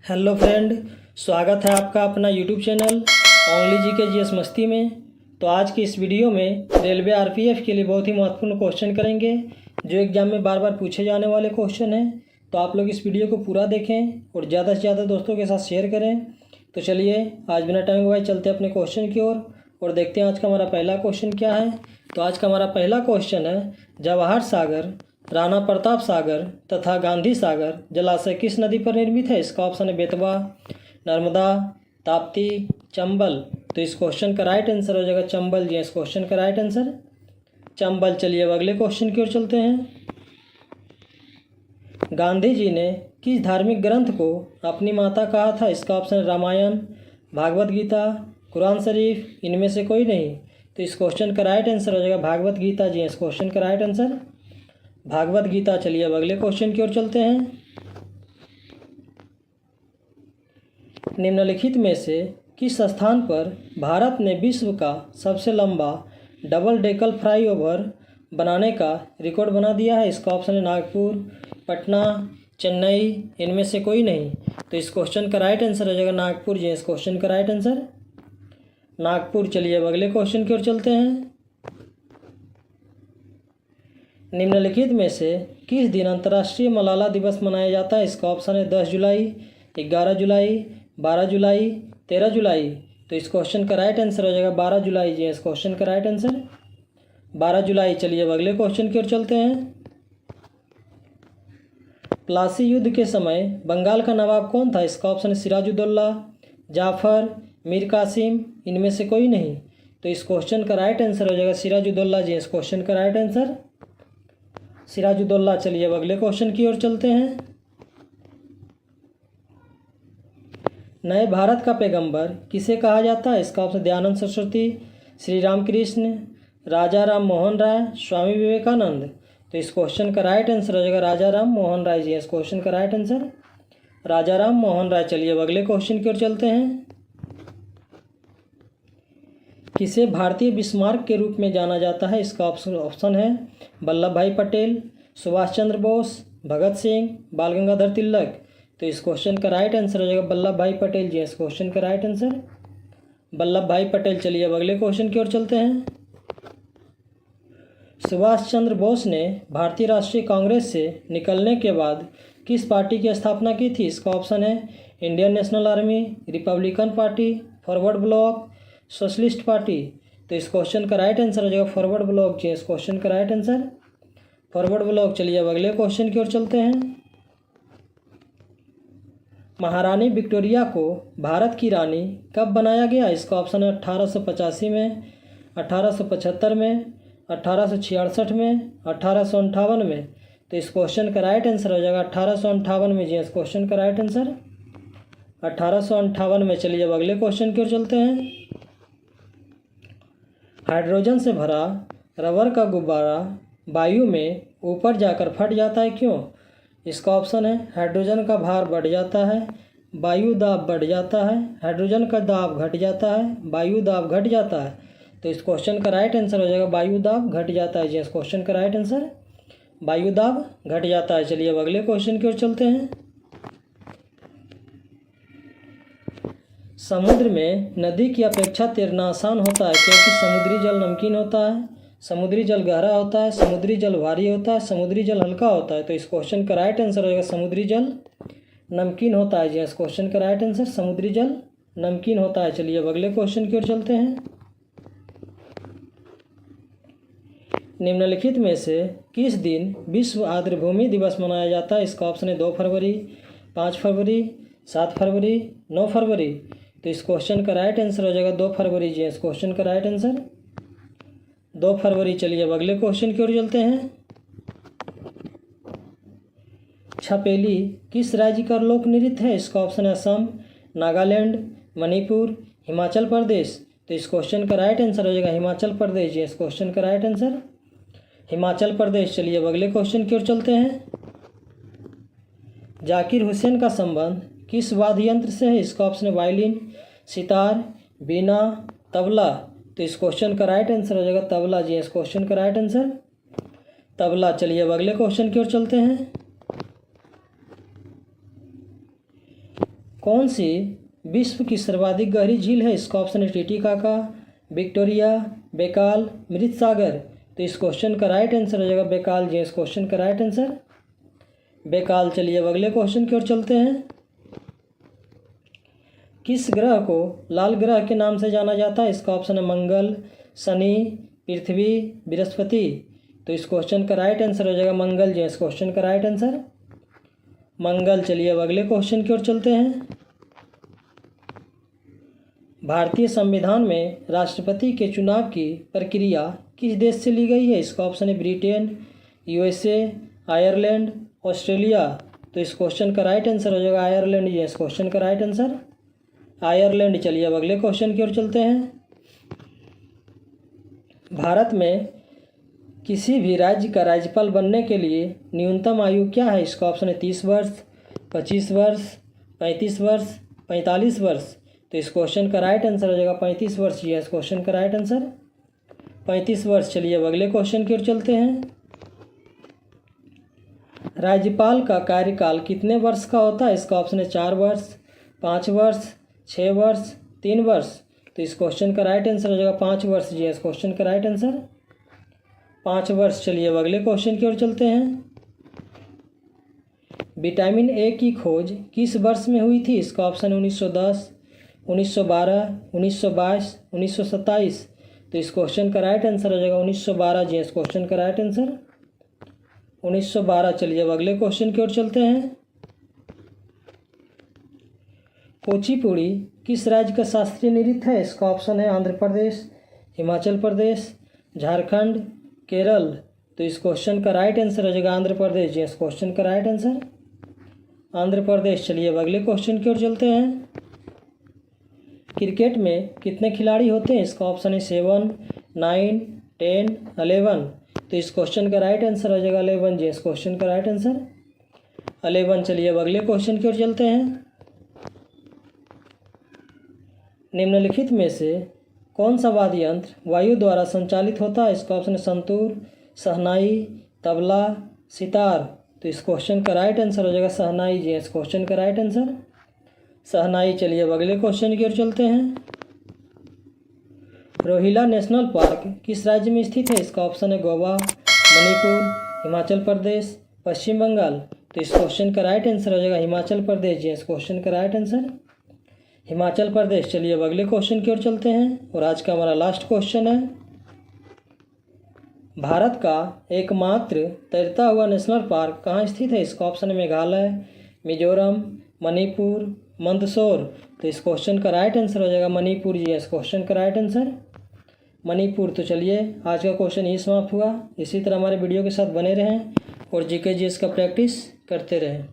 Hello friend, स्वागत है आपका अपना यूट्यूब चैनल ओनली जी के जीएस मस्ती में। तो आज की इस वीडियो में रेलवे आरपीएफ के लिए बहुत ही महत्वपूर्ण क्वेश्चन करेंगे जो एग्जाम में बार बार पूछे जाने वाले क्वेश्चन हैं। तो आप लोग इस वीडियो को पूरा देखें और ज़्यादा से ज़्यादा दोस्तों के साथ शेयर करें। तो चलिए आज बिना टाइम गवाए चलते हैं अपने क्वेश्चन की ओर और देखते हैं आज का हमारा पहला क्वेश्चन क्या है। तो आज का हमारा पहला क्वेश्चन है, जवाहर सागर, राणा प्रताप सागर तथा गांधी सागर जलाशय किस नदी पर निर्मित है? इसका ऑप्शन है बेतवा, नर्मदा, ताप्ती, चंबल। तो इस क्वेश्चन का राइट आंसर हो जाएगा चंबल। जी इस क्वेश्चन का राइट आंसर चंबल। चलिए अब अगले क्वेश्चन की ओर चलते हैं। गांधी जी ने किस धार्मिक ग्रंथ को अपनी माता कहा था? इसका ऑप्शन है रामायण, भागवत गीता, कुरान शरीफ, इनमें से कोई नहीं। तो इस क्वेश्चन का राइट आंसर हो जाएगा भागवत गीता। जी इस क्वेश्चन का राइट आंसर भागवत गीता। चलिए अब अगले क्वेश्चन की ओर चलते हैं। निम्नलिखित में से किस स्थान पर भारत ने विश्व का सबसे लंबा डबल डेकल फ्लाईओवर बनाने का रिकॉर्ड बना दिया है? इसका ऑप्शन है नागपुर, पटना, चेन्नई, इनमें से कोई नहीं। तो इस क्वेश्चन का राइट आंसर हो जाएगा नागपुर। जी इस क्वेश्चन का राइट आंसर नागपुर। चलिए अब अगले क्वेश्चन की ओर चलते हैं। निम्नलिखित में से किस दिन अंतर्राष्ट्रीय मलाला दिवस मनाया जाता है? इसका ऑप्शन है 10 जुलाई, 11 जुलाई, 12 जुलाई, 13 जुलाई। तो इस क्वेश्चन का राइट आंसर हो जाएगा 12 जुलाई। जी इस क्वेश्चन का राइट आंसर 12 जुलाई। चलिए अब अगले क्वेश्चन की ओर चलते हैं। प्लासी युद्ध के समय बंगाल का नवाब कौन था? इसका ऑप्शन है सिराजुद्दौला, जाफर, मीर कासिम, इनमें से कोई नहीं। तो इस क्वेश्चन का राइट आंसर हो जाएगा सिराजुद्दौला। जी इस क्वेश्चन का राइट आंसर सिराजुद्दौला। चलिए अब अगले क्वेश्चन की ओर चलते हैं। नए भारत का पैगंबर किसे कहा जाता है? इसका ऑप्शन दयानंद सरस्वती, श्री रामकृष्ण, राजा राम मोहन राय, स्वामी विवेकानंद। तो इस क्वेश्चन का राइट आंसर हो जाएगा राजा राम मोहन राय। जी इस क्वेश्चन का राइट आंसर राजा राम मोहन राय। चलिए अब अगले क्वेश्चन की ओर चलते हैं। किसे भारतीय बिस्मार्क के रूप में जाना जाता है? इसका ऑप्शन है वल्लभ भाई पटेल, सुभाष चंद्र बोस, भगत सिंह, बाल गंगाधर तिलक। तो इस क्वेश्चन का राइट आंसर हो जाएगा वल्लभ भाई पटेल। जी इस क्वेश्चन का राइट आंसर वल्लभ भाई पटेल। चलिए अब अगले क्वेश्चन की ओर चलते हैं। सुभाष चंद्र बोस ने भारतीय राष्ट्रीय कांग्रेस से निकलने के बाद किस पार्टी की स्थापना की थी? इसका ऑप्शन है Indian national army, Republican party, forward block, socialist party. तो इस क्वेश्चन का राइट आंसर हो जाएगा फॉरवर्ड ब्लॉक। जी इस क्वेश्चन का राइट आंसर फॉरवर्ड ब्लॉक। चलिए अब अगले क्वेश्चन की ओर चलते हैं। महारानी विक्टोरिया को भारत की रानी कब बनाया गया? इसका ऑप्शन है 1885 में, 1875 में, 1866 में, 1858 में। तो इस क्वेश्चन का राइट आंसर हो जाएगा 1858 में। जी इस क्वेश्चन का राइट आंसर 1858 में। चलिए अब अगले क्वेश्चन की ओर चलते हैं। हाइड्रोजन से भरा रबर का गुब्बारा वायु में ऊपर जाकर फट जाता है, क्यों? इसका ऑप्शन है हाइड्रोजन का भार बढ़ जाता है, वायु दाब बढ़ जाता है, हाइड्रोजन का दाब घट जाता है, वायु दाब घट जाता है। तो इस क्वेश्चन का राइट आंसर हो जाएगा वायु दाब घट जाता है। जी इस क्वेश्चन का राइट आंसर वायु दाब घट जाता है। चलिए अब अगले क्वेश्चन की ओर चलते हैं। समुद्र में नदी की अपेक्षा तैरना आसान होता है क्योंकि समुद्री जल नमकीन होता है, समुद्री जल गहरा होता है, समुद्री जल भारी होता है, समुद्री जल हल्का होता है। तो इस क्वेश्चन का राइट आंसर हो जाएगा समुद्री जल नमकीन होता है। जी इस क्वेश्चन का राइट आंसर समुद्री जल नमकीन होता है। चलिए अब अगले क्वेश्चन की ओर चलते हैं। निम्नलिखित में से किस दिन विश्व आर्द्रभूमि दिवस मनाया जाता है? इसका ऑप्शन है 2 फरवरी, 5 फरवरी, 7 फरवरी, 9 फरवरी। तो इस क्वेश्चन का राइट आंसर हो जाएगा 2 फरवरी। जी इस क्वेश्चन का राइट आंसर 2 फरवरी। चलिए अब अगले क्वेश्चन की ओर चलते हैं। छपेली किस राज्य का लोक नृत्य है? इसका ऑप्शन है असम, नागालैंड, मणिपुर, हिमाचल प्रदेश। तो इस क्वेश्चन का राइट आंसर हो जाएगा हिमाचल प्रदेश। जी इस क्वेश्चन का राइट आंसर हिमाचल प्रदेश। चलिए अब अगले क्वेश्चन की ओर चलते हैं। जाकिर हुसैन का संबंध किस वाद्य यंत्र से है? इसका ऑप्शन है वायलिन, सितार, बीना, तबला। तो इस क्वेश्चन का राइट आंसर हो जाएगा तबला। जी इस क्वेश्चन का राइट आंसर तबला। चलिए अब अगले क्वेश्चन की ओर चलते हैं। कौन सी विश्व की सर्वाधिक गहरी झील है? इसका ऑप्शन है टिटिकाका, विक्टोरिया, बेकाल, मृत सागर। तो इस क्वेश्चन का राइट आंसर हो जाएगा बेकाल जी। इस क्वेश्चन का राइट आंसर बेकाल। चलिए अब अगले क्वेश्चन की ओर चलते हैं। किस ग्रह को लाल ग्रह के नाम से जाना जाता है? इसका ऑप्शन है मंगल, शनि, पृथ्वी, बृहस्पति। तो इस क्वेश्चन का राइट आंसर हो जाएगा मंगल जी। इस क्वेश्चन का राइट आंसर मंगल। चलिए अब अगले क्वेश्चन की ओर चलते हैं। भारतीय संविधान में राष्ट्रपति के चुनाव की प्रक्रिया किस देश से ली गई है? इसका ऑप्शन है ब्रिटेन, यूएसए, आयरलैंड, ऑस्ट्रेलिया। तो इस क्वेश्चन का राइट आंसर हो जाएगा आयरलैंड जी। इस क्वेश्चन का राइट आंसर आयरलैंड। चलिए अब अगले क्वेश्चन की ओर चलते हैं। भारत में किसी भी राज्य का राज्यपाल बनने के लिए न्यूनतम आयु क्या है? इसका ऑप्शन है 30 वर्ष, 25 वर्ष, 35 वर्ष, 45 वर्ष। तो इस क्वेश्चन का राइट आंसर हो जाएगा 35 वर्ष जी। इस क्वेश्चन का राइट आंसर 35 वर्ष। चलिए अब अगले क्वेश्चन की ओर चलते हैं। राज्यपाल का कार्यकाल कितने वर्ष का होता है? इसका ऑप्शन है 4 वर्ष, 5 वर्ष, 6 वर्ष, 3 वर्ष। तो इस क्वेश्चन का राइट आंसर हो जाएगा 5 वर्ष जी। इस क्वेश्चन का राइट आंसर 5 वर्ष। चलिए अब अगले क्वेश्चन की ओर चलते हैं। विटामिन ए की खोज किस वर्ष में हुई थी? इसका ऑप्शन है 1910, 1912, 1922, 1927। तो इस क्वेश्चन का राइट आंसर हो जाएगा 1912 जी। इस क्वेश्चन का राइट आंसर 1912। चलिए अब अगले क्वेश्चन की ओर चलते हैं। कुचिपुड़ी किस राज्य का शास्त्रीय नृत्य है? इसका ऑप्शन है आंध्र प्रदेश, हिमाचल प्रदेश, झारखंड, केरल। तो इस क्वेश्चन का राइट आंसर हो जाएगा आंध्र प्रदेश जी। इस क्वेश्चन का राइट आंसर आंध्र प्रदेश। चलिए अब अगले क्वेश्चन की ओर चलते हैं। क्रिकेट में कितने खिलाड़ी होते हैं? इसका ऑप्शन है 7, 9, 10, 11। तो इस क्वेश्चन का राइट आंसर हो जाएगा 11 जी। इस क्वेश्चन का राइट आंसर 11। चलिए अब अगले क्वेश्चन की ओर चलते हैं। निम्नलिखित में से कौन सा वाद्य यंत्र वायु द्वारा संचालित होता है? इसका ऑप्शन है संतूर, शहनाई, तबला, सितार। तो इस क्वेश्चन का राइट आंसर हो जाएगा शहनाई जी। इस क्वेश्चन का राइट आंसर शहनाई। चलिए अब अगले क्वेश्चन की ओर चलते हैं। रोहिला नेशनल पार्क किस राज्य में स्थित है? इसका ऑप्शन है गोवा, मणिपुर, हिमाचल प्रदेश, पश्चिम बंगाल। तो इस क्वेश्चन का राइट आंसर हो जाएगा हिमाचल प्रदेश जी। इस क्वेश्चन का राइट आंसर हिमाचल प्रदेश। चलिए अब अगले क्वेश्चन की ओर चलते हैं और आज का हमारा लास्ट क्वेश्चन है। भारत का एकमात्र तैरता हुआ नेशनल पार्क कहाँ स्थित है? इसका ऑप्शन है मेघालय, मिजोरम, मणिपुर, मंदसौर। तो इस क्वेश्चन का राइट आंसर हो जाएगा मणिपुर जी। इस क्वेश्चन का राइट आंसर मणिपुर। तो चलिए आज का क्वेश्चन यही समाप्त हुआ। इसी तरह हमारे वीडियो के साथ बने रहें और जीके जीएस का प्रैक्टिस करते रहें।